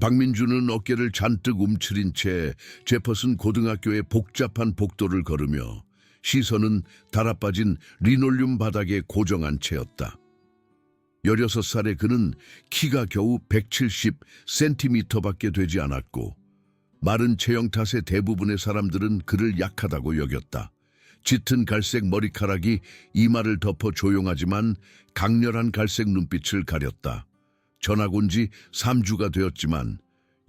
박민주는 어깨를 잔뜩 움츠린 채 제퍼슨 고등학교의 복잡한 복도를 걸으며 시선은 달아빠진 리놀륨 바닥에 고정한 채였다. 16살의 그는 키가 겨우 170cm밖에 되지 않았고 마른 체형 탓에 대부분의 사람들은 그를 약하다고 여겼다. 짙은 갈색 머리카락이 이마를 덮어 조용하지만 강렬한 갈색 눈빛을 가렸다. 전학 온 지 3주가 되었지만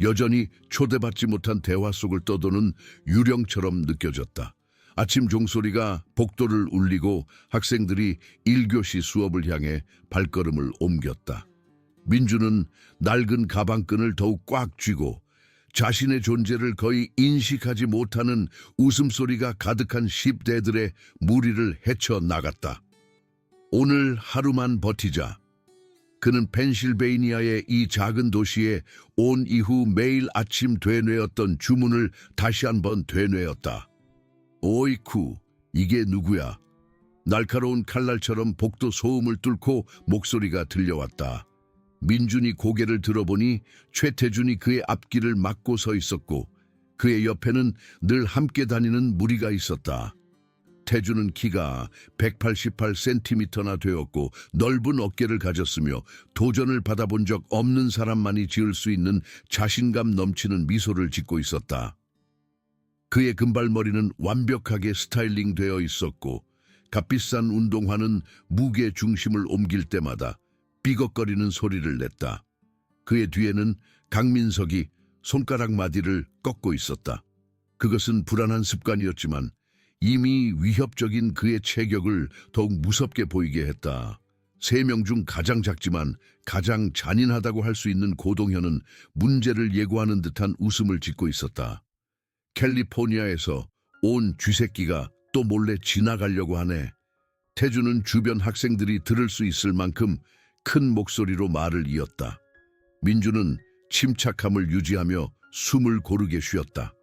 여전히 초대받지 못한 대화 속을 떠도는 유령처럼 느껴졌다. 아침 종소리가 복도를 울리고 학생들이 1교시 수업을 향해 발걸음을 옮겼다. 민주는 낡은 가방끈을 더욱 꽉 쥐고 자신의 존재를 거의 인식하지 못하는 웃음소리가 가득한 10대들의 무리를 헤쳐나갔다. 오늘 하루만 버티자. 그는 펜실베이니아의 이 작은 도시에 온 이후 매일 아침 되뇌었던 주문을 다시 한번 되뇌었다. 오이쿠, 이게 누구야? 날카로운 칼날처럼 복도 소음을 뚫고 목소리가 들려왔다. 민준이 고개를 들어보니 최태준이 그의 앞길을 막고 서 있었고 그의 옆에는 늘 함께 다니는 무리가 있었다. 태준은 키가 188cm나 되었고 넓은 어깨를 가졌으며 도전을 받아본 적 없는 사람만이 지을 수 있는 자신감 넘치는 미소를 짓고 있었다. 그의 금발머리는 완벽하게 스타일링되어 있었고 값비싼 운동화는 무게 중심을 옮길 때마다 삐걱거리는 소리를 냈다. 그의 뒤에는 강민석이 손가락 마디를 꺾고 있었다. 그것은 불안한 습관이었지만 이미 위협적인 그의 체격을 더욱 무섭게 보이게 했다. 3명 중 가장 작지만 가장 잔인하다고 할 수 있는 고동현은 문제를 예고하는 듯한 웃음을 짓고 있었다. 캘리포니아에서 온 쥐새끼가 또 몰래 지나가려고 하네. 태준은 주변 학생들이 들을 수 있을 만큼 큰 목소리로 말을 이었다. 민주는 침착함을 유지하며 숨을 고르게 쉬었다.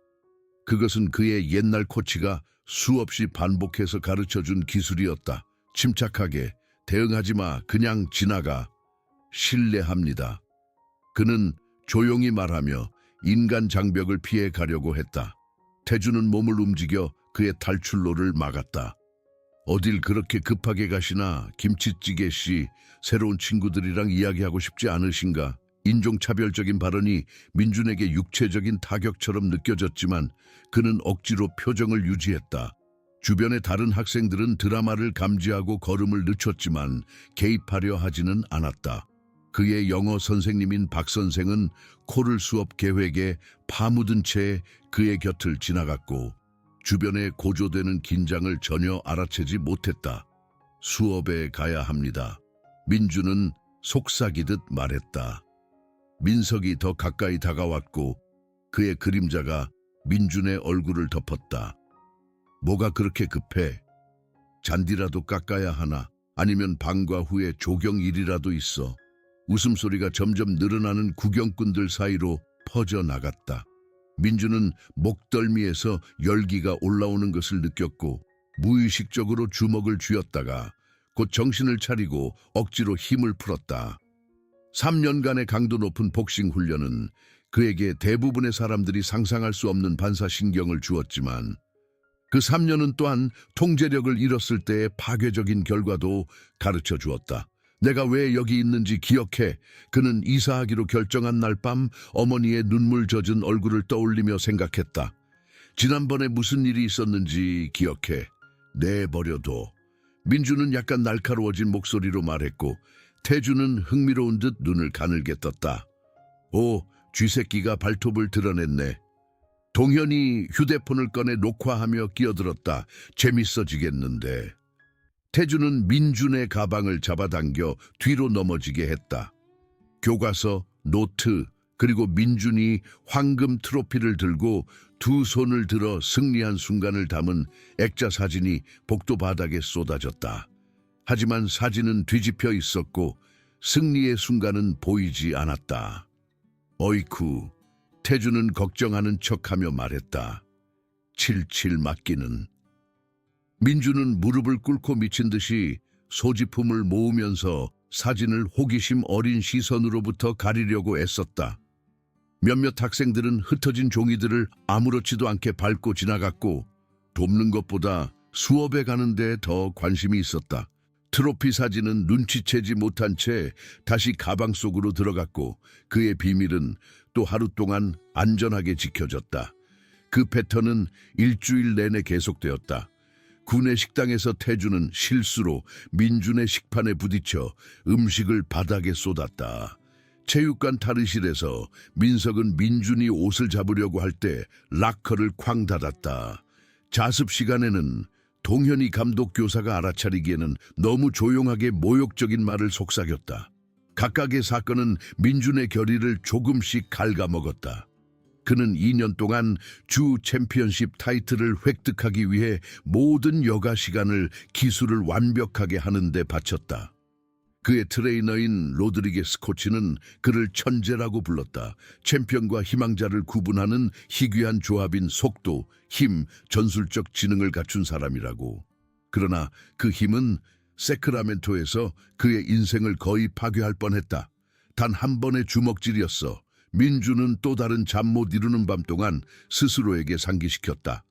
그것은 그의 옛날 코치가 수없이 반복해서 가르쳐준 기술이었다. 침착하게, 대응하지 마, 그냥 지나가. 신뢰합니다. 그는 조용히 말하며 인간 장벽을 피해 가려고 했다. 태준은 몸을 움직여 그의 탈출로를 막았다. 어딜 그렇게 급하게 가시나, 김치찌개 씨, 새로운 친구들이랑 이야기하고 싶지 않으신가? 인종차별적인 발언이 민준에게 육체적인 타격처럼 느껴졌지만 그는 억지로 표정을 유지했다. 주변의 다른 학생들은 드라마를 감지하고 걸음을 늦췄지만 개입하려 하지는 않았다. 그의 영어 선생님인 박 선생은 코를 수업 계획에 파묻은 채 그의 곁을 지나갔고 주변에 고조되는 긴장을 전혀 알아채지 못했다. 수업에 가야 합니다. 민주는 속삭이듯 말했다. 민석이 더 가까이 다가왔고 그의 그림자가 민준의 얼굴을 덮었다. 뭐가 그렇게 급해? 잔디라도 깎아야 하나? 아니면 방과 후에 조경일이라도 있어? 웃음소리가 점점 늘어나는 구경꾼들 사이로 퍼져나갔다. 민주는 목덜미에서 열기가 올라오는 것을 느꼈고 무의식적으로 주먹을 쥐었다가 곧 정신을 차리고 억지로 힘을 풀었다. 3년간의 강도 높은 복싱 훈련은 그에게 대부분의 사람들이 상상할 수 없는 반사신경을 주었지만 그 3년은 또한 통제력을 잃었을 때의 파괴적인 결과도 가르쳐 주었다. 내가 왜 여기 있는지 기억해. 그는 이사하기로 결정한 날 밤 어머니의 눈물 젖은 얼굴을 떠올리며 생각했다. 지난번에 무슨 일이 있었는지 기억해. 내버려둬. 민주는 약간 날카로워진 목소리로 말했고 태주는 흥미로운 듯 눈을 가늘게 떴다. 오, 쥐새끼가 발톱을 드러냈네. 동현이 휴대폰을 꺼내 녹화하며 끼어들었다. 재밌어지겠는데. 태주는 민준의 가방을 잡아당겨 뒤로 넘어지게 했다. 교과서, 노트, 그리고 민준이 황금 트로피를 들고 두 손을 들어 승리한 순간을 담은 액자 사진이 복도 바닥에 쏟아졌다. 하지만 사진은 뒤집혀 있었고 승리의 순간은 보이지 않았다. 어이쿠, 태주는 걱정하는 척하며 말했다. 칠칠 맞기는. 민주는 무릎을 꿇고 미친 듯이 소지품을 모으면서 사진을 호기심 어린 시선으로부터 가리려고 애썼다. 몇몇 학생들은 흩어진 종이들을 아무렇지도 않게 밟고 지나갔고 돕는 것보다 수업에 가는 데 더 관심이 있었다. 트로피 사진은 눈치채지 못한 채 다시 가방 속으로 들어갔고 그의 비밀은 또 하루 동안 안전하게 지켜졌다. 그 패턴은 일주일 내내 계속되었다. 군의 식당에서 태주는 실수로 민준의 식판에 부딪혀 음식을 바닥에 쏟았다. 체육관 탈의실에서 민석은 민준이 옷을 잡으려고 할 때 락커를 쾅 닫았다. 자습 시간에는 동현이 감독 교사가 알아차리기에는 너무 조용하게 모욕적인 말을 속삭였다. 각각의 사건은 민준의 결의를 조금씩 갉아먹었다. 그는 2년 동안 주 챔피언십 타이틀을 획득하기 위해 모든 여가 시간을 기술을 완벽하게 하는 데 바쳤다. 그의 트레이너인 로드리게스 코치는 그를 천재라고 불렀다. 챔피언과 희망자를 구분하는 희귀한 조합인 속도, 힘, 전술적 지능을 갖춘 사람이라고. 그러나 그 힘은 세크라멘토에서 그의 인생을 거의 파괴할 뻔했다. 단 한 번의 주먹질이었어. 민주는 또 다른 잠 못 이루는 밤 동안 스스로에게 상기시켰다.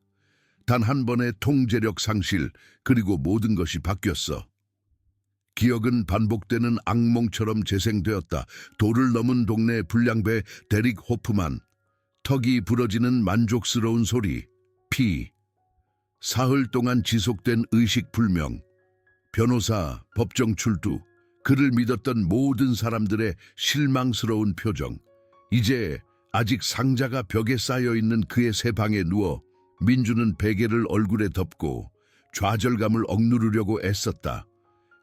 단 한 번의 통제력 상실, 그리고 모든 것이 바뀌었어. 기억은 반복되는 악몽처럼 재생되었다. 도를 넘은 동네 불량배 데릭 호프만, 턱이 부러지는 만족스러운 소리, 피, 사흘 동안 지속된 의식불명, 변호사, 법정 출두, 그를 믿었던 모든 사람들의 실망스러운 표정. 이제 아직 상자가 벽에 쌓여있는 그의 새 방에 누워 민주는 베개를 얼굴에 덮고 좌절감을 억누르려고 애썼다.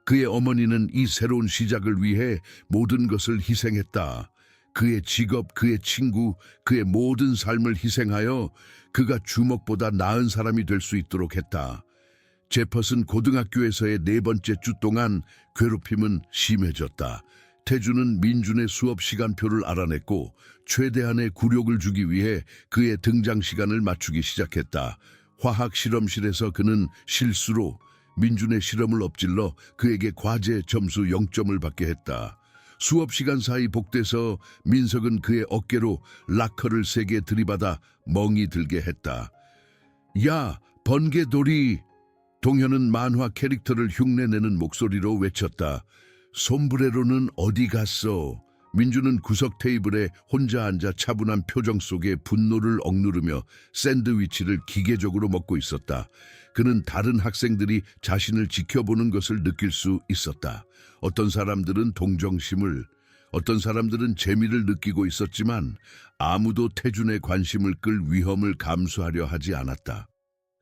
그의 어머니는 이 새로운 시작을 위해 모든 것을 희생했다. 그의 직업, 그의 친구, 그의 모든 삶을 희생하여 그가 주먹보다 나은 사람이 될 수 있도록 했다. 제퍼슨 고등학교에서의 4번째 주 동안 괴롭힘은 심해졌다. 태주는 민준의 수업 시간표를 알아냈고 최대한의 굴욕을 주기 위해 그의 등장 시간을 맞추기 시작했다. 화학 실험실에서 그는 실수로 민준의 실험을 엎질러 그에게 과제 점수 0점을 받게 했다. 수업 시간 사이 복대서 민석은 그의 어깨로 락커를 세게 들이받아 멍이 들게 했다. 야, 번개돌이! 동현은 만화 캐릭터를 흉내내는 목소리로 외쳤다. 솜브레로는 어디 갔어? 민주는 구석 테이블에 혼자 앉아 차분한 표정 속에 분노를 억누르며 샌드위치를 기계적으로 먹고 있었다. 그는 다른 학생들이 자신을 지켜보는 것을 느낄 수 있었다. 어떤 사람들은 동정심을, 어떤 사람들은 재미를 느끼고 있었지만 아무도 태준의 관심을 끌 위험을 감수하려 하지 않았다.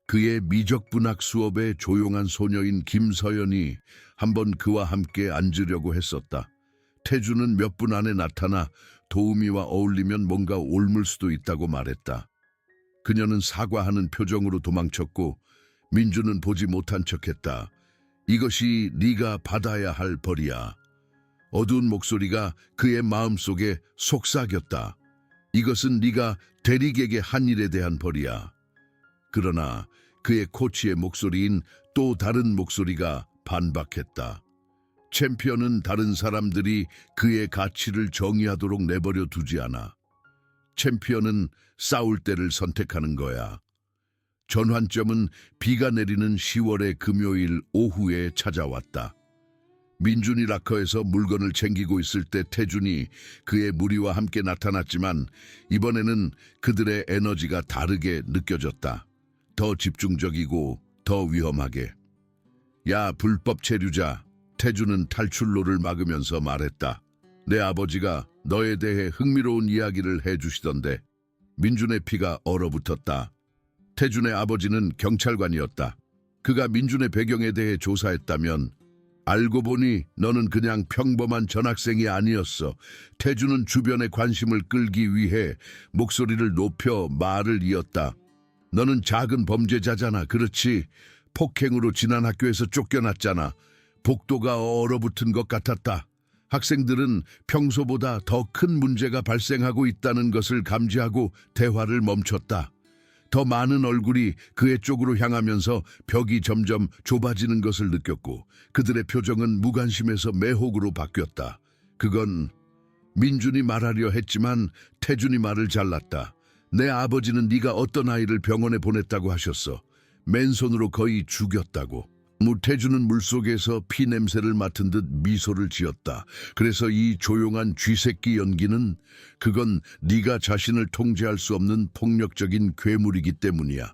그의 미적분학 수업에 조용한 소녀인 김서연이 한번 그와 함께 앉으려고 했었다. 태준은 몇 분 안에 나타나 도우미와 어울리면 뭔가 옮을 수도 있다고 말했다. 그녀는 사과하는 표정으로 도망쳤고 민주는 보지 못한 척했다. 이것이 네가 받아야 할 벌이야. 어두운 목소리가 그의 마음속에 속삭였다. 이것은 네가 대릭에게 한 일에 대한 벌이야. 그러나 그의 코치의 목소리인 또 다른 목소리가 반박했다. 챔피언은 다른 사람들이 그의 가치를 정의하도록 내버려 두지 않아. 챔피언은 싸울 때를 선택하는 거야. 전환점은 비가 내리는 10월의 금요일 오후에 찾아왔다. 민준이 락커에서 물건을 챙기고 있을 때 태준이 그의 무리와 함께 나타났지만 이번에는 그들의 에너지가 다르게 느껴졌다. 더 집중적이고 더 위험하게. 야, 불법 체류자. 태준은 탈출로를 막으면서 말했다. 내 아버지가 너에 대해 흥미로운 이야기를 해주시던데. 민준의 피가 얼어붙었다. 태준의 아버지는 경찰관이었다. 그가 민준의 배경에 대해 조사했다면 알고 보니 너는 그냥 평범한 전학생이 아니었어. 태준은 주변의 관심을 끌기 위해 목소리를 높여 말을 이었다. 너는 작은 범죄자잖아. 그렇지? 폭행으로 지난 학교에서 쫓겨났잖아. 복도가 얼어붙은 것 같았다. 학생들은 평소보다 더 큰 문제가 발생하고 있다는 것을 감지하고 대화를 멈췄다. 더 많은 얼굴이 그의 쪽으로 향하면서 벽이 점점 좁아지는 것을 느꼈고 그들의 표정은 무관심에서 매혹으로 바뀌었다. 그건 민준이 말하려 했지만 태준이 말을 잘랐다. 내 아버지는 네가 어떤 아이를 병원에 보냈다고 하셨어. 맨손으로 거의 죽였다고. 태준은 물속에서 피 냄새를 맡은 듯 미소를 지었다. 그래서 이 조용한 쥐새끼 연기는 그건 네가 자신을 통제할 수 없는 폭력적인 괴물이기 때문이야.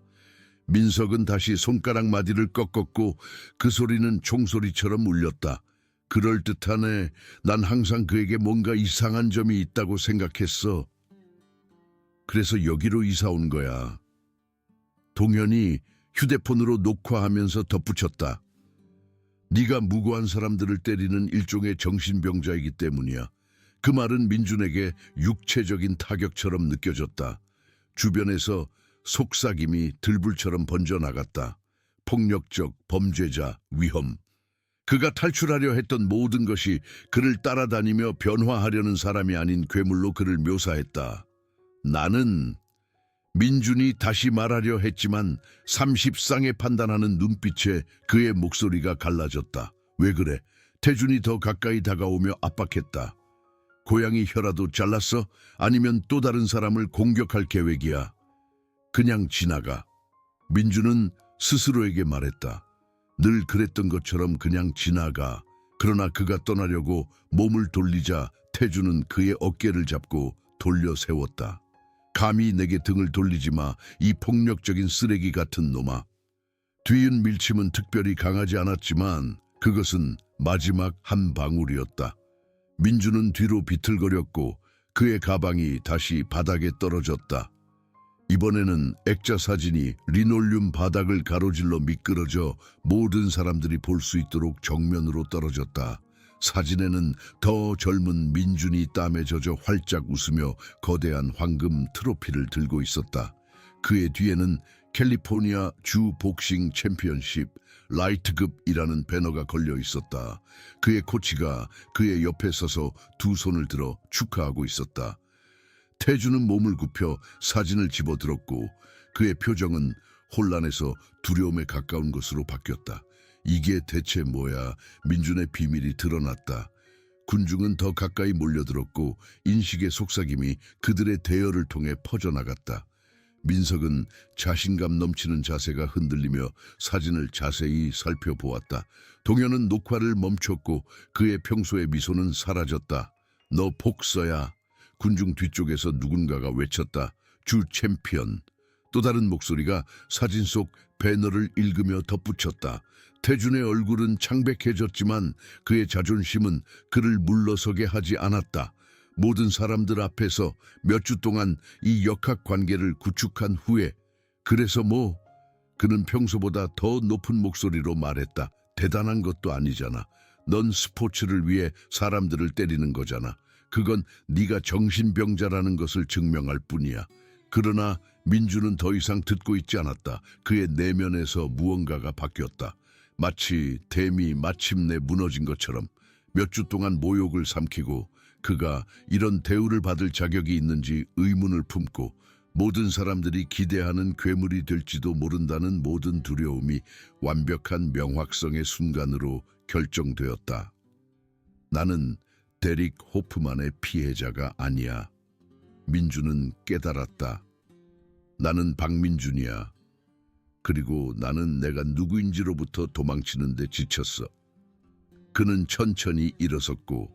민석은 다시 손가락 마디를 꺾었고 그 소리는 총소리처럼 울렸다. 그럴듯하네. 난 항상 그에게 뭔가 이상한 점이 있다고 생각했어. 그래서 여기로 이사 온 거야. 동현이 휴대폰으로 녹화하면서 덧붙였다. 네가 무고한 사람들을 때리는 일종의 정신병자이기 때문이야. 그 말은 민준에게 육체적인 타격처럼 느껴졌다. 주변에서 속삭임이 들불처럼 번져나갔다. 폭력적, 범죄자, 위험. 그가 탈출하려 했던 모든 것이 그를 따라다니며 변화하려는 사람이 아닌 괴물로 그를 묘사했다. 나는 민준이 다시 말하려 했지만 30쌍에 판단하는 눈빛에 그의 목소리가 갈라졌다. 왜 그래? 태준이 더 가까이 다가오며 압박했다. 고양이 혀라도 잘랐어? 아니면 또 다른 사람을 공격할 계획이야? 그냥 지나가. 민준은 스스로에게 말했다. 늘 그랬던 것처럼 그냥 지나가. 그러나 그가 떠나려고 몸을 돌리자 태준은 그의 어깨를 잡고 돌려 세웠다. 감히 내게 등을 돌리지 마, 이 폭력적인 쓰레기 같은 놈아. 뒤은 밀침은 특별히 강하지 않았지만 그것은 마지막 한 방울이었다. 민준은 뒤로 비틀거렸고 그의 가방이 다시 바닥에 떨어졌다. 이번에는 액자 사진이 리놀륨 바닥을 가로질러 미끄러져 모든 사람들이 볼 수 있도록 정면으로 떨어졌다. 사진에는 더 젊은 민준이 땀에 젖어 활짝 웃으며 거대한 황금 트로피를 들고 있었다. 그의 뒤에는 캘리포니아 주 복싱 챔피언십 라이트급이라는 배너가 걸려 있었다. 그의 코치가 그의 옆에 서서 두 손을 들어 축하하고 있었다. 태준은 몸을 굽혀 사진을 집어들었고 그의 표정은 혼란에서 두려움에 가까운 것으로 바뀌었다. 이게 대체 뭐야? 민준의 비밀이 드러났다. 군중은 더 가까이 몰려들었고 인식의 속삭임이 그들의 대열을 통해 퍼져나갔다. 민석은 자신감 넘치는 자세가 흔들리며 사진을 자세히 살펴보았다. 동현은 녹화를 멈췄고 그의 평소의 미소는 사라졌다. 너 복서야. 군중 뒤쪽에서 누군가가 외쳤다. 주 챔피언. 또 다른 목소리가 사진 속 배너를 읽으며 덧붙였다. 태준의 얼굴은 창백해졌지만 그의 자존심은 그를 물러서게 하지 않았다. 모든 사람들 앞에서 몇 주 동안 이 역학관계를 구축한 후에 그래서 뭐? 그는 평소보다 더 높은 목소리로 말했다. 대단한 것도 아니잖아. 넌 스포츠를 위해 사람들을 때리는 거잖아. 그건 네가 정신병자라는 것을 증명할 뿐이야. 그러나 민주는 더 이상 듣고 있지 않았다. 그의 내면에서 무언가가 바뀌었다. 마치 댐이 마침내 무너진 것처럼 몇 주 동안 모욕을 삼키고 그가 이런 대우를 받을 자격이 있는지 의문을 품고 모든 사람들이 기대하는 괴물이 될지도 모른다는 모든 두려움이 완벽한 명확성의 순간으로 결정되었다. 나는 데릭 호프만의 피해자가 아니야. 민준은 깨달았다. 나는 박민준이야. 그리고 나는 내가 누구인지로부터 도망치는데 지쳤어. 그는 천천히 일어섰고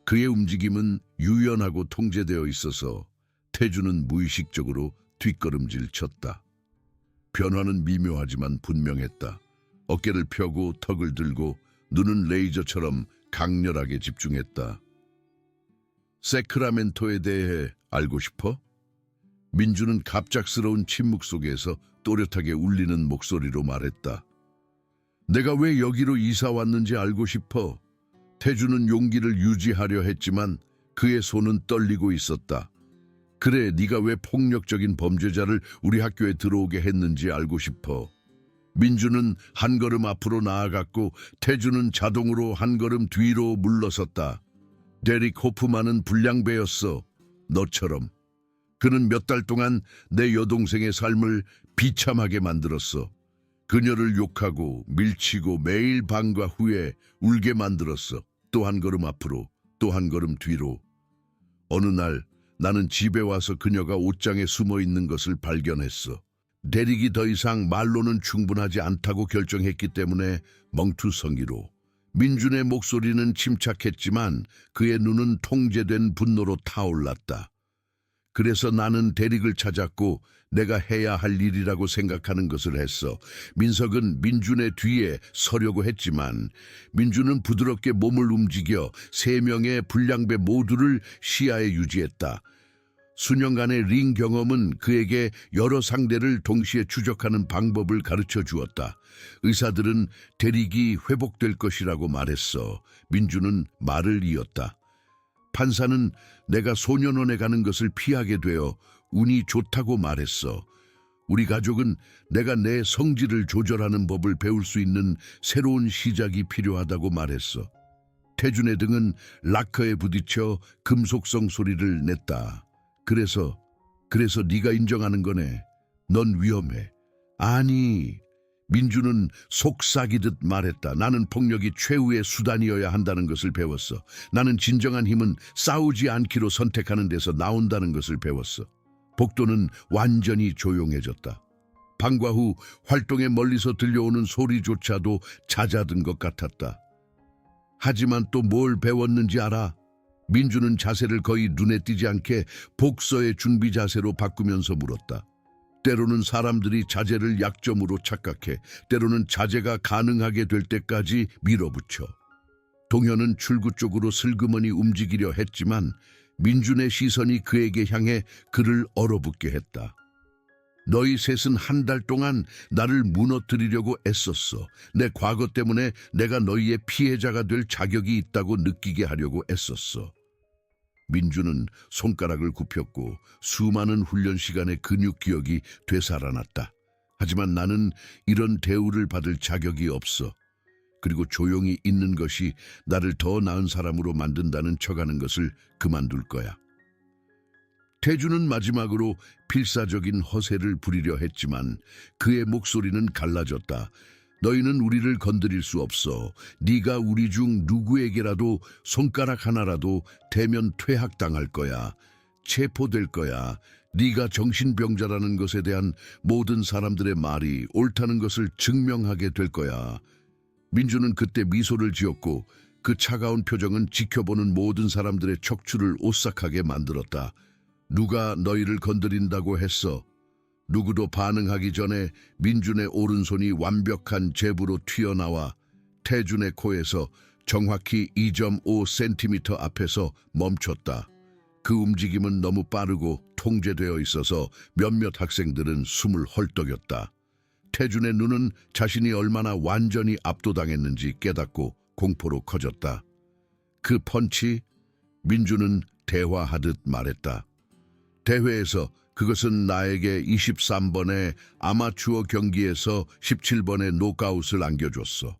그의 움직임은 유연하고 통제되어 있어서 태준은 무의식적으로 뒷걸음질 쳤다. 변화는 미묘하지만 분명했다. 어깨를 펴고 턱을 들고 눈은 레이저처럼 강렬하게 집중했다. 세크라멘토에 대해 알고 싶어? 민주는 갑작스러운 침묵 속에서 또렷하게 울리는 목소리로 말했다. 내가 왜 여기로 이사 왔는지 알고 싶어. 태주는 용기를 유지하려 했지만 그의 손은 떨리고 있었다. 그래, 네가 왜 폭력적인 범죄자를 우리 학교에 들어오게 했는지 알고 싶어. 민주는 한 걸음 앞으로 나아갔고 태주는 자동으로 한 걸음 뒤로 물러섰다. 데릭 호프만은 불량배였어. 너처럼. 그는 몇 달 동안 내 여동생의 삶을 비참하게 만들었어. 그녀를 욕하고 밀치고 매일 밤과 후에 울게 만들었어. 또 한 걸음 앞으로, 또 한 걸음 뒤로. 어느 날 나는 집에 와서 그녀가 옷장에 숨어 있는 것을 발견했어. 대릭이 더 이상 말로는 충분하지 않다고 결정했기 때문에 멍투성이로. 민준의 목소리는 침착했지만 그의 눈은 통제된 분노로 타올랐다. 그래서 나는 대릭을 찾았고 내가 해야 할 일이라고 생각하는 것을 했어. 민석은 민준의 뒤에 서려고 했지만 민준은 부드럽게 몸을 움직여 세 명의 불량배 모두를 시야에 유지했다. 수년간의 링 경험은 그에게 여러 상대를 동시에 추적하는 방법을 가르쳐 주었다. 의사들은 대릭이 회복될 것이라고 말했어. 민준은 말을 이었다. 판사는 내가 소년원에 가는 것을 피하게 되어 운이 좋다고 말했어. 우리 가족은 내가 내 성질을 조절하는 법을 배울 수 있는 새로운 시작이 필요하다고 말했어. 태준의 등은 락커에 부딪혀 금속성 소리를 냈다. 그래서 네가 인정하는 거네. 넌 위험해. 아니, 민주는 속삭이듯 말했다. 나는 폭력이 최후의 수단이어야 한다는 것을 배웠어. 나는 진정한 힘은 싸우지 않기로 선택하는 데서 나온다는 것을 배웠어. 복도는 완전히 조용해졌다. 방과 후 활동에 멀리서 들려오는 소리조차도 잦아든 것 같았다. 하지만 또 뭘 배웠는지 알아? 민주는 자세를 거의 눈에 띄지 않게 복서의 준비 자세로 바꾸면서 물었다. 때로는 사람들이 자제를 약점으로 착각해, 때로는 자제가 가능하게 될 때까지 밀어붙여. 동현은 출구 쪽으로 슬그머니 움직이려 했지만 민준의 시선이 그에게 향해 그를 얼어붙게 했다. 너희 셋은 한 달 동안 나를 무너뜨리려고 애썼어. 내 과거 때문에 내가 너희의 피해자가 될 자격이 있다고 느끼게 하려고 애썼어. 민주는 손가락을 굽혔고 수많은 훈련 시간의 근육 기억이 되살아났다. 하지만 나는 이런 대우를 받을 자격이 없어. 그리고 조용히 있는 것이 나를 더 나은 사람으로 만든다는 척하는 것을 그만둘 거야. 태주는 마지막으로 필사적인 허세를 부리려 했지만 그의 목소리는 갈라졌다. 너희는 우리를 건드릴 수 없어. 네가 우리 중 누구에게라도 손가락 하나라도 대면 퇴학당할 거야. 체포될 거야. 네가 정신병자라는 것에 대한 모든 사람들의 말이 옳다는 것을 증명하게 될 거야. 민주는 그때 미소를 지었고 그 차가운 표정은 지켜보는 모든 사람들의 척추를 오싹하게 만들었다. 누가 너희를 건드린다고 했어? 누구도 반응하기 전에 민준의 오른손이 완벽한 제부로 튀어나와 태준의 코에서 정확히 2.5cm 앞에서 멈췄다. 그 움직임은 너무 빠르고 통제되어 있어서 몇몇 학생들은 숨을 헐떡였다. 태준의 눈은 자신이 얼마나 완전히 압도당했는지 깨닫고 공포로 커졌다. 그 펀치, 민준은 대화하듯 말했다. 대회에서 그것은 나에게 23번의 아마추어 경기에서 17번의 노크아웃을 안겨줬어.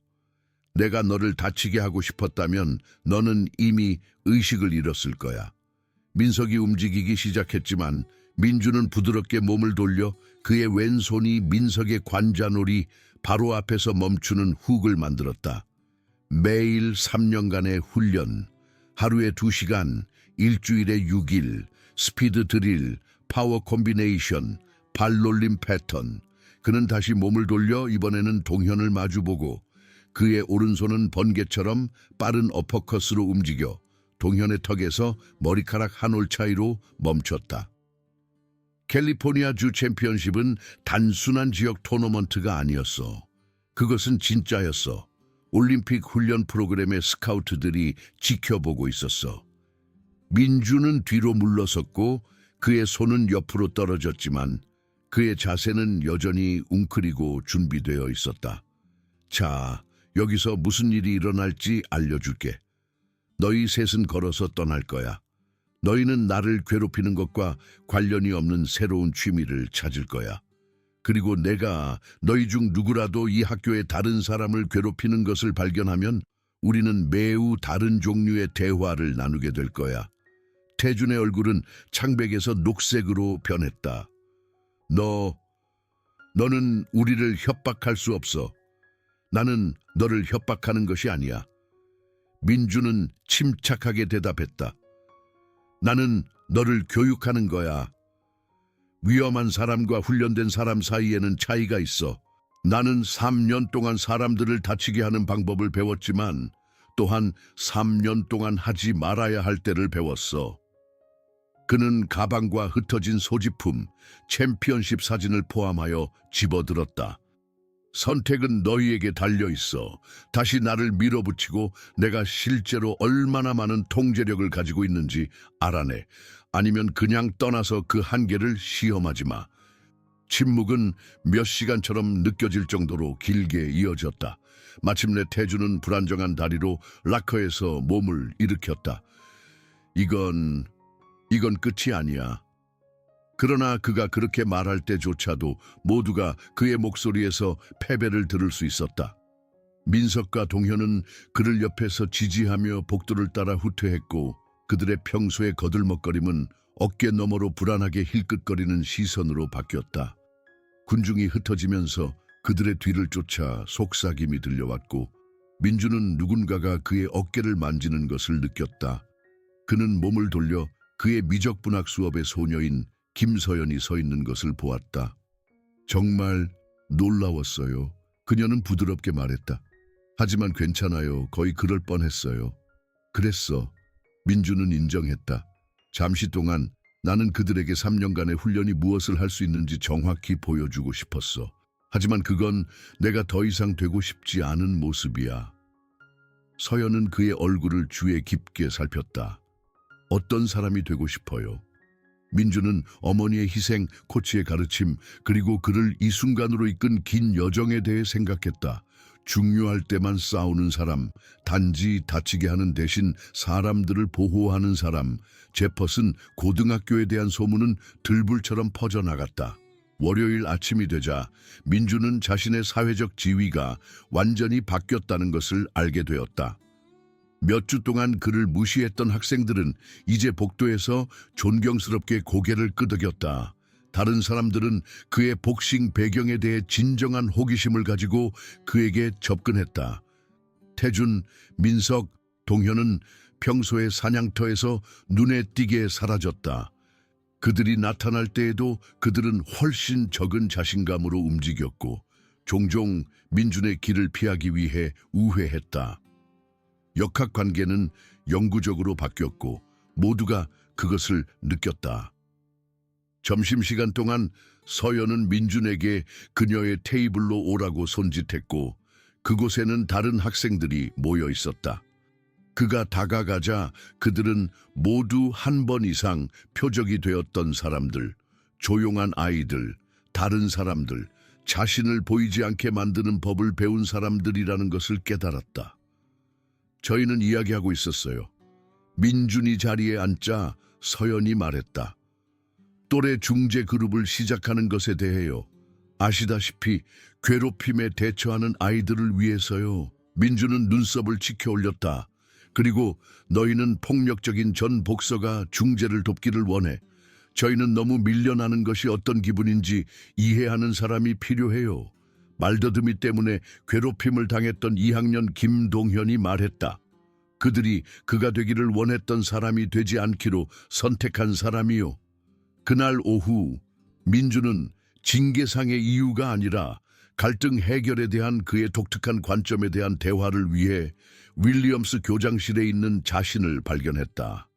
내가 너를 다치게 하고 싶었다면 너는 이미 의식을 잃었을 거야. 민석이 움직이기 시작했지만 민주는 부드럽게 몸을 돌려 그의 왼손이 민석의 관자놀이 바로 앞에서 멈추는 훅을 만들었다. 매일 3년간의 훈련, 하루에 2시간, 일주일에 6일, 스피드 드릴, 파워 콤비네이션, 발놀림 패턴. 그는 다시 몸을 돌려 이번에는 동현을 마주보고 그의 오른손은 번개처럼 빠른 어퍼컷으로 움직여 동현의 턱에서 머리카락 한 올 차이로 멈췄다. 캘리포니아주 챔피언십은 단순한 지역 토너먼트가 아니었어. 그것은 진짜였어. 올림픽 훈련 프로그램의 스카우트들이 지켜보고 있었어. 민주는 뒤로 물러섰고 그의 손은 옆으로 떨어졌지만 그의 자세는 여전히 웅크리고 준비되어 있었다. 자, 여기서 무슨 일이 일어날지 알려줄게. 너희 셋은 걸어서 떠날 거야. 너희는 나를 괴롭히는 것과 관련이 없는 새로운 취미를 찾을 거야. 그리고 내가 너희 중 누구라도 이 학교의 다른 사람을 괴롭히는 것을 발견하면 우리는 매우 다른 종류의 대화를 나누게 될 거야. 태준의 얼굴은 창백에서 녹색으로 변했다. 너는 우리를 협박할 수 없어. 나는 너를 협박하는 것이 아니야. 민주는 침착하게 대답했다. 나는 너를 교육하는 거야. 위험한 사람과 훈련된 사람 사이에는 차이가 있어. 나는 3년 동안 사람들을 다치게 하는 방법을 배웠지만 또한 3년 동안 하지 말아야 할 때를 배웠어. 그는 가방과 흩어진 소지품, 챔피언십 사진을 포함하여 집어들었다. 선택은 너희에게 달려있어. 다시 나를 밀어붙이고 내가 실제로 얼마나 많은 통제력을 가지고 있는지 알아내. 아니면 그냥 떠나서 그 한계를 시험하지 마. 침묵은 몇 시간처럼 느껴질 정도로 길게 이어졌다. 마침내 태주는 불안정한 다리로 락커에서 몸을 일으켰다. 이건 끝이 아니야. 그러나 그가 그렇게 말할 때조차도 모두가 그의 목소리에서 패배를 들을 수 있었다. 민석과 동현은 그를 옆에서 지지하며 복도를 따라 후퇴했고 그들의 평소의 거들먹거림은 어깨 너머로 불안하게 힐끗거리는 시선으로 바뀌었다. 군중이 흩어지면서 그들의 뒤를 쫓아 속삭임이 들려왔고 민주는 누군가가 그의 어깨를 만지는 것을 느꼈다. 그는 몸을 돌려 그의 미적분학 수업의 소녀인 김서연이 서 있는 것을 보았다. 정말 놀라웠어요. 그녀는 부드럽게 말했다. 하지만 괜찮아요. 거의 그럴 뻔했어요. 그랬어. 민주는 인정했다. 잠시 동안 나는 그들에게 3년간의 훈련이 무엇을 할 수 있는지 정확히 보여주고 싶었어. 하지만 그건 내가 더 이상 되고 싶지 않은 모습이야. 서연은 그의 얼굴을 주에 깊게 살폈다. 어떤 사람이 되고 싶어요? 민주는 어머니의 희생, 코치의 가르침, 그리고 그를 이 순간으로 이끈 긴 여정에 대해 생각했다. 중요할 때만 싸우는 사람, 단지 다치게 하는 대신 사람들을 보호하는 사람. 제퍼슨 고등학교에 대한 소문은 들불처럼 퍼져나갔다. 월요일 아침이 되자 민주는 자신의 사회적 지위가 완전히 바뀌었다는 것을 알게 되었다. 몇 주 동안 그를 무시했던 학생들은 이제 복도에서 존경스럽게 고개를 끄덕였다. 다른 사람들은 그의 복싱 배경에 대해 진정한 호기심을 가지고 그에게 접근했다. 태준, 민석, 동현은 평소의 사냥터에서 눈에 띄게 사라졌다. 그들이 나타날 때에도 그들은 훨씬 적은 자신감으로 움직였고 종종 민준의 길을 피하기 위해 우회했다. 역학관계는 영구적으로 바뀌었고 모두가 그것을 느꼈다. 점심시간 동안 서연은 민준에게 그녀의 테이블로 오라고 손짓했고 그곳에는 다른 학생들이 모여 있었다. 그가 다가가자 그들은 모두 한 번 이상 표적이 되었던 사람들, 조용한 아이들, 다른 사람들, 자신을 보이지 않게 만드는 법을 배운 사람들이라는 것을 깨달았다. 저희는 이야기하고 있었어요. 민준이 자리에 앉자 서연이 말했다. 또래 중재 그룹을 시작하는 것에 대해요. 아시다시피 괴롭힘에 대처하는 아이들을 위해서요. 민준은 눈썹을 치켜 올렸다. 그리고 너희는 폭력적인 전 복서가 중재를 돕기를 원해. 저희는 너무 밀려나는 것이 어떤 기분인지 이해하는 사람이 필요해요. 말더듬이 때문에 괴롭힘을 당했던 2학년 김동현이 말했다. 그들이 그가 되기를 원했던 사람이 되지 않기로 선택한 사람이요. 그날 오후 민주는 징계상의 이유가 아니라 갈등 해결에 대한 그의 독특한 관점에 대한 대화를 위해 윌리엄스 교장실에 있는 자신을 발견했다.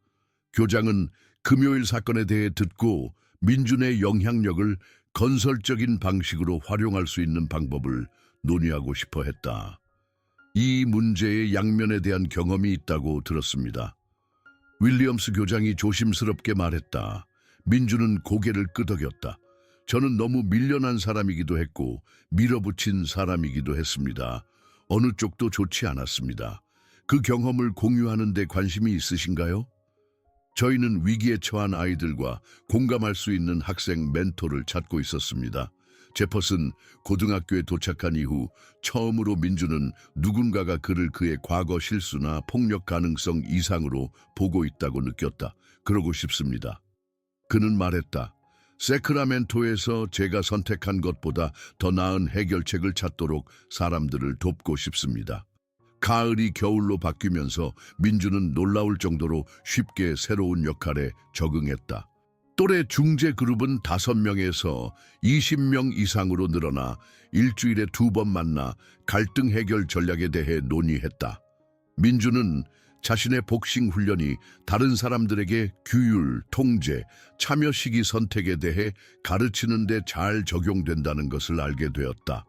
교장은 금요일 사건에 대해 듣고 민준의 영향력을 건설적인 방식으로 활용할 수 있는 방법을 논의하고 싶어 했다. 이 문제의 양면에 대한 경험이 있다고 들었습니다. 윌리엄스 교장이 조심스럽게 말했다. 민주는 고개를 끄덕였다. 저는 너무 밀려난 사람이기도 했고 밀어붙인 사람이기도 했습니다. 어느 쪽도 좋지 않았습니다. 그 경험을 공유하는 데 관심이 있으신가요? 저희는 위기에 처한 아이들과 공감할 수 있는 학생 멘토를 찾고 있었습니다. 제퍼슨 고등학교에 도착한 이후 처음으로 민주는 누군가가 그를 그의 과거 실수나 폭력 가능성 이상으로 보고 있다고 느꼈다. 그러고 싶습니다. 그는 말했다. 세크라멘토에서 제가 선택한 것보다 더 나은 해결책을 찾도록 사람들을 돕고 싶습니다. 가을이 겨울로 바뀌면서 민주는 놀라울 정도로 쉽게 새로운 역할에 적응했다. 또래 중재 그룹은 5명에서 20명 이상으로 늘어나 일주일에 2번 만나 갈등 해결 전략에 대해 논의했다. 민주는 자신의 복싱 훈련이 다른 사람들에게 규율, 통제, 참여 시기 선택에 대해 가르치는 데 잘 적용된다는 것을 알게 되었다.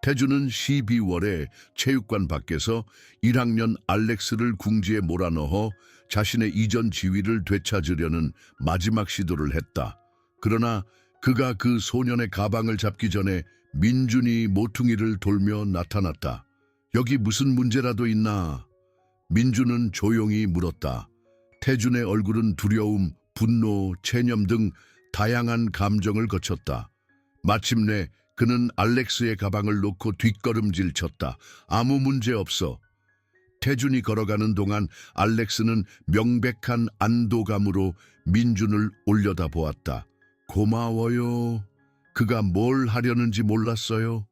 태주는 12월에 체육관 밖에서 1학년 알렉스를 궁지에 몰아넣어 자신의 이전 지위를 되찾으려는 마지막 시도를 했다. 그러나 그가 그 소년의 가방을 잡기 전에 민준이 모퉁이를 돌며 나타났다. 여기 무슨 문제라도 있나? 민준은 조용히 물었다. 태준의 얼굴은 두려움, 분노, 체념 등 다양한 감정을 거쳤다. 마침내 그는 알렉스의 가방을 놓고 뒷걸음질 쳤다. 아무 문제 없어. 태준이 걸어가는 동안 알렉스는 명백한 안도감으로 민준을 올려다보았다. 고마워요. 그가 뭘 하려는지 몰랐어요.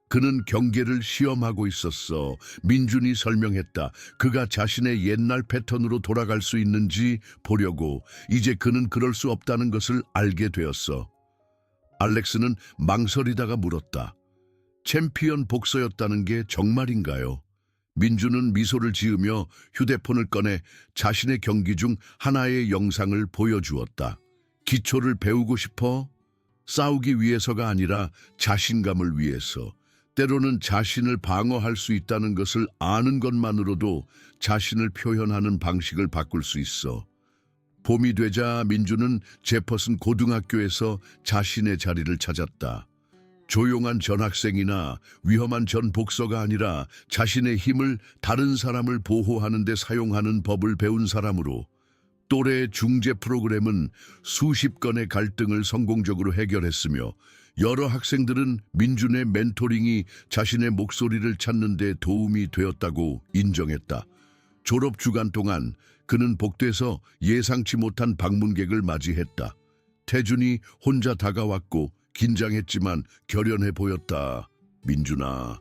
그는 경계를 시험하고 있었어. 민준이 설명했다. 그가 자신의 옛날 패턴으로 돌아갈 수 있는지 보려고. 이제 그는 그럴 수 없다는 것을 알게 되었어. 알렉스는 망설이다가 물었다. 챔피언 복서였다는 게 정말인가요? 민준은 미소를 지으며 휴대폰을 꺼내 자신의 경기 중 하나의 영상을 보여주었다. 기초를 배우고 싶어? 싸우기 위해서가 아니라 자신감을 위해서. 때로는 자신을 방어할 수 있다는 것을 아는 것만으로도 자신을 표현하는 방식을 바꿀 수 있어. 봄이 되자 민주는 제퍼슨 고등학교에서 자신의 자리를 찾았다. 조용한 전학생이나 위험한 전 복서가 아니라 자신의 힘을 다른 사람을 보호하는 데 사용하는 법을 배운 사람으로. 또래 중재 프로그램은 수십 건의 갈등을 성공적으로 해결했으며 여러 학생들은 민준의 멘토링이 자신의 목소리를 찾는 데 도움이 되었다고 인정했다. 졸업 주간 동안 그는 복도에서 예상치 못한 방문객을 맞이했다. 태준이 혼자 다가왔고 긴장했지만 결연해 보였다. 민준아.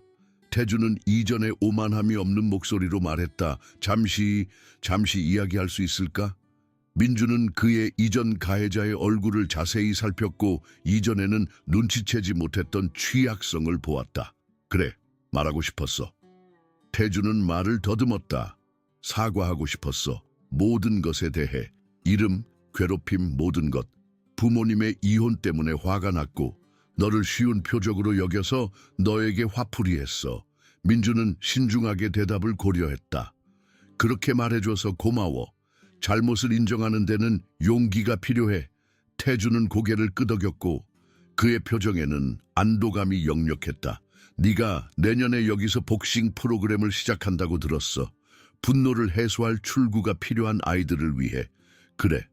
태준은 이전에 오만함이 없는 목소리로 말했다. 잠시 이야기할 수 있을까? 민준은 그의 이전 가해자의 얼굴을 자세히 살폈고 이전에는 눈치채지 못했던 취약성을 보았다. 그래, 말하고 싶었어. 태준은 말을 더듬었다. 사과하고 싶었어. 모든 것에 대해. 이름, 괴롭힘, 모든 것. 부모님의 이혼 때문에 화가 났고 너를 쉬운 표적으로 여겨서 너에게 화풀이했어. 민주는 신중하게 대답을 고려했다. 그렇게 말해줘서 고마워. 잘못을 인정하는 데는 용기가 필요해. 태주는 고개를 끄덕였고 그의 표정에는 안도감이 역력했다. 네가 내년에 여기서 복싱 프로그램을 시작한다고 들었어. 분노를 해소할 출구가 필요한 아이들을 위해. 그래,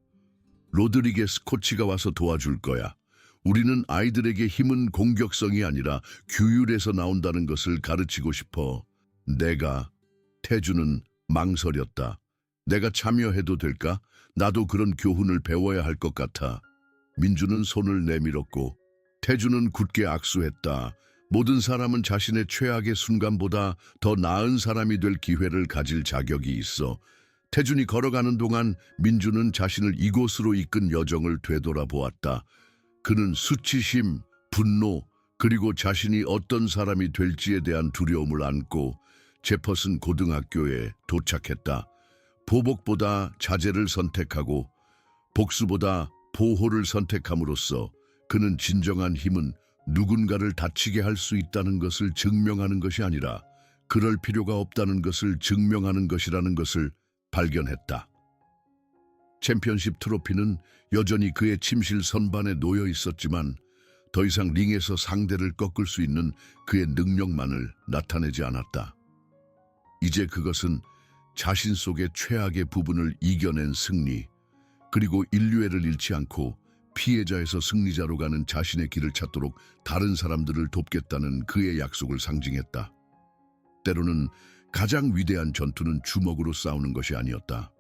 로드리게스 코치가 와서 도와줄 거야. 우리는 아이들에게 힘은 공격성이 아니라 규율에서 나온다는 것을 가르치고 싶어. 태주는 망설였다. 내가 참여해도 될까? 나도 그런 교훈을 배워야 할 것 같아. 민주는 손을 내밀었고 태주는 굳게 악수했다. 모든 사람은 자신의 최악의 순간보다 더 나은 사람이 될 기회를 가질 자격이 있어. 태준이 걸어가는 동안 민주는 자신을 이곳으로 이끈 여정을 되돌아보았다. 그는 수치심, 분노, 그리고 자신이 어떤 사람이 될지에 대한 두려움을 안고 제퍼슨 고등학교에 도착했다. 보복보다 자제를 선택하고 복수보다 보호를 선택함으로써 그는 진정한 힘은 누군가를 다치게 할 수 있다는 것을 증명하는 것이 아니라 그럴 필요가 없다는 것을 증명하는 것이라는 것을 발견했다. 챔피언십 트로피는 여전히 그의 침실 선반에 놓여 있었지만 더 이상 링에서 상대를 꺾을 수 있는 그의 능력만을 나타내지 않았다. 이제 그것은 자신 속의 최악의 부분을 이겨낸 승리, 그리고 인류애를 잃지 않고 피해자에서 승리자로 가는 자신의 길을 찾도록 다른 사람들을 돕겠다는 그의 약속을 상징했다. 때로는 가장 위대한 전투는 주먹으로 싸우는 것이 아니었다.